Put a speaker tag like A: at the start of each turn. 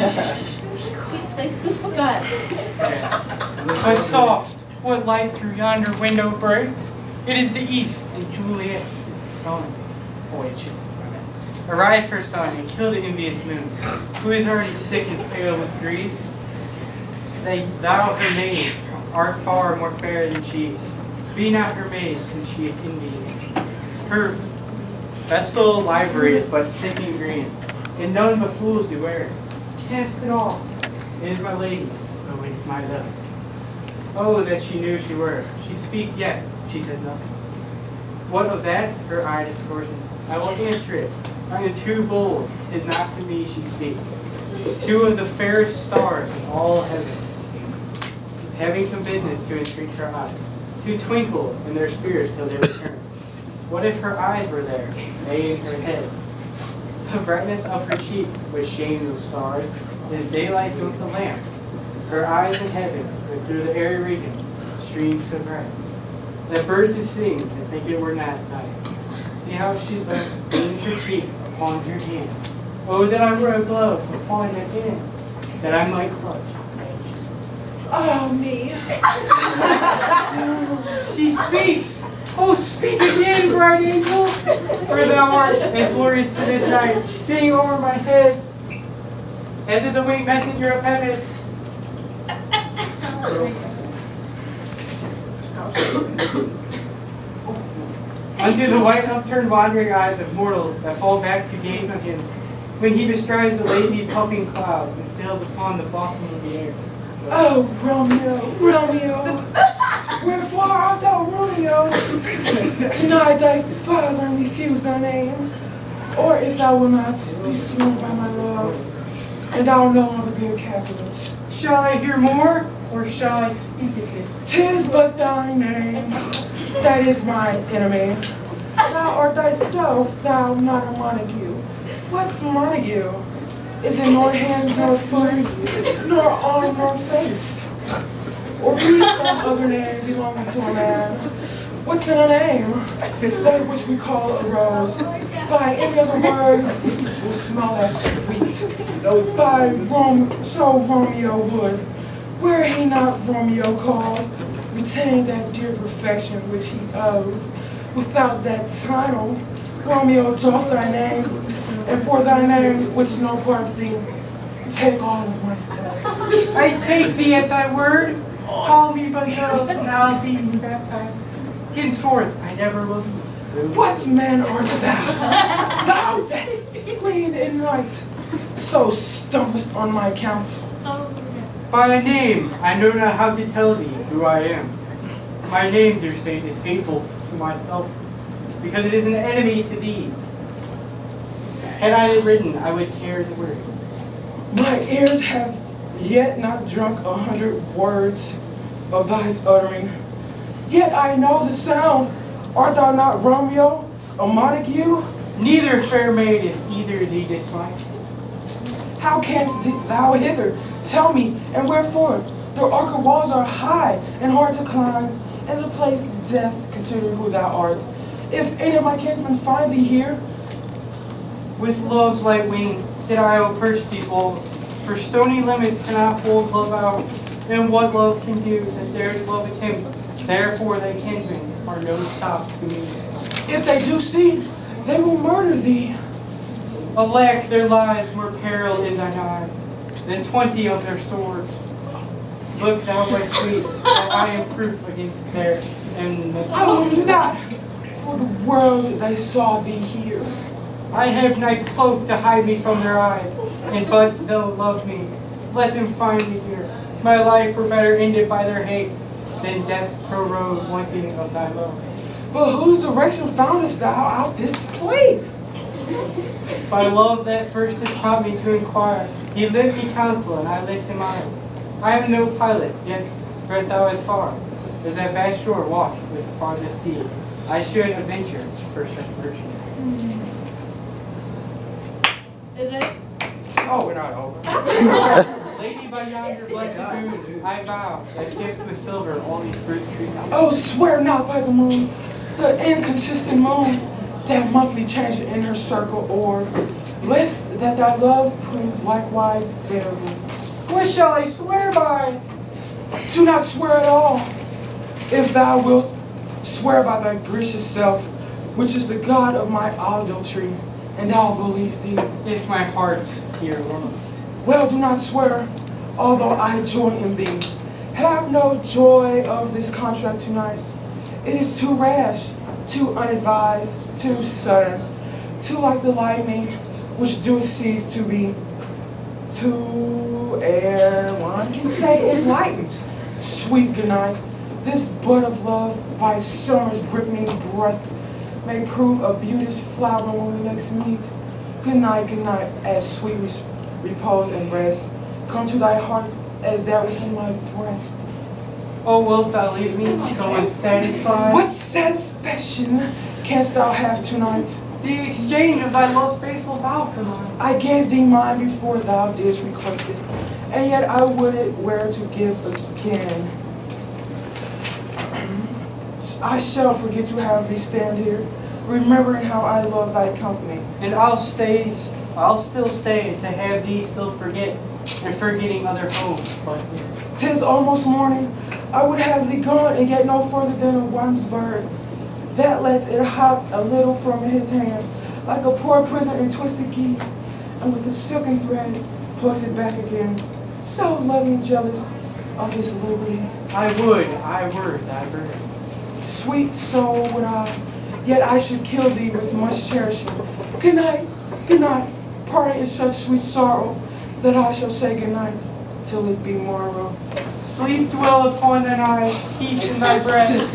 A: Go ahead.
B: But soft, what light through yonder window breaks? It is the east, and Juliet is the sun. Oh wait, shit. Arise, fair sun, and kill the envious moon, who is already sick and pale with greed. Thou, her maid, art far more fair than she. Be not her maid, since she is envious. Her vestal livery is but sick and green, and none but fools do wear it. Cast it off. It is my lady, oh, it is my love. Oh, that she knew she were. She speaks yet, she says nothing. What of that? Her eye discourses. I will answer it. I am too bold. 'Tis not to me she speaks. Two of the fairest stars in all heaven, having some business to entreat her eye, to twinkle in their spheres till they return. What if her eyes were there, they in her head? The brightness of her cheek, which shames those stars, is daylight with the lamp. Her eyes in heaven, but through the airy region, streams so bright. That birds to sing, and think it were not night. See how she leans her cheek upon her hand. Oh, that I were a glove upon that hand, that I might clutch.
C: Oh, me.
B: She speaks! Oh, speak again, bright angel! For thou art as glorious to this night, sitting over my head, as is a winged messenger of heaven. Unto the white upturned wandering eyes of mortals that fall back to gaze on him, when he bestrides the lazy puffing clouds and sails upon the blossom of the air.
C: Oh, Romeo, Romeo, wherefore art thou Romeo? Tonight thy father refused thy name, or if thou wilt not be sworn by my love, and thou will no longer be a Capulet.
B: Shall I hear more, or shall I speak it?
C: 'Tis but thy name, that is my enemy. Thou art thyself, thou not a Montague. What's Montague? Is it nor hand nor foot, nor arm nor face? Or be some other name belonging to a man? What's in a name? That which we call a rose. By any other word, will smell as sweet. By so Romeo would, were he not Romeo called, retain that dear perfection which he owes. Without that title, Romeo doth thy name, and for thy name, which is no part of thee, take all of myself.
B: I take thee at thy word. Call me but love, and I'll be baptized. Henceforth, I never will be.
C: What man art thou? Thou that screen in right, so stumblest on my counsel.
B: By name, I know not how to tell thee who I am. My name, dear saint, is hateful to myself, because it is an enemy to thee. Had I it written, I would tear the word.
C: My ears have yet not drunk 100 words of thy uttering. Yet I know the sound. Art thou not Romeo, a Montague?
B: Neither, fair maid, if either thee dislike.
C: How canst thou hither? Tell me, and wherefore? The Arca walls are high and hard to climb, and the place is death, considering who thou art. If any of my kinsmen find thee here,
B: with love's light wings did I approach thee bold, for stony limits cannot hold love out, and what love can do that dares love attempt, therefore thy kinsmen are no stop to me.
C: If they do see, they will murder thee.
B: Alack, their lives more peril in thine eye than 20 of their swords. Look thou, my sweet, that I am proof against their enmity.
C: I will not, for the world they saw thee here.
B: I have night's cloak to hide me from their eyes, and but they'll love me. Let them find me here. My life were better ended by their hate than death prorogue wanting of thy love.
C: But whose direction foundest thou out this place?
B: By love that first has taught me to inquire. He lent me counsel, and I lent him mine. I am no pilot, yet art thou as far as that vast shore washed with the farthest sea. I should adventure for such virtue.
A: Is it?
C: Oh, we're not over.
B: Lady, by yonder blessed moon, I vow, I tipped with silver all these fruit trees.
C: Oh, swear not by the moon, the inconsistent moon, that monthly change in her circle orb. lest that thy love prove likewise variable.
B: What shall I swear by?
C: Do not swear at all. If thou wilt, swear by thy gracious self, which is the God of my adultery, and I'll believe thee.
B: If my heart hear love.
C: Well, do not swear, although I joy in thee. Have no joy of this contract tonight. It is too rash, too unadvised, too sudden, too like the lightning, which do cease to be, too ere one can say it lightens. Sweet good night. This bud of love, by summer's ripening breath, may prove a beauteous flower when we next meet. Good night, as sweet repose and rest come to thy heart as that within my breast.
B: Oh, wilt thou leave me so unsatisfied?
C: What satisfaction canst thou have tonight?
B: The exchange of thy most faithful vow for mine.
C: I gave thee mine before thou didst request it, and yet I would it were to give again. I shall forget to have thee stand here, remembering how I love thy company.
B: And I'll still stay to have thee still forget, and forgetting other hopes but here.
C: 'Tis almost morning. I would have thee gone and get no further than a once bird that lets it hop a little from his hand, like a poor prisoner in twisted keys, and with a silken thread plucks it back again, so loving jealous of his liberty.
B: I were thy bird.
C: Sweet soul would I, yet I should kill thee with much cherishing. Good night, parting is such sweet sorrow, that I shall say good night, till it be morrow.
B: Sleep dwell upon thine eye, peace in thy breast.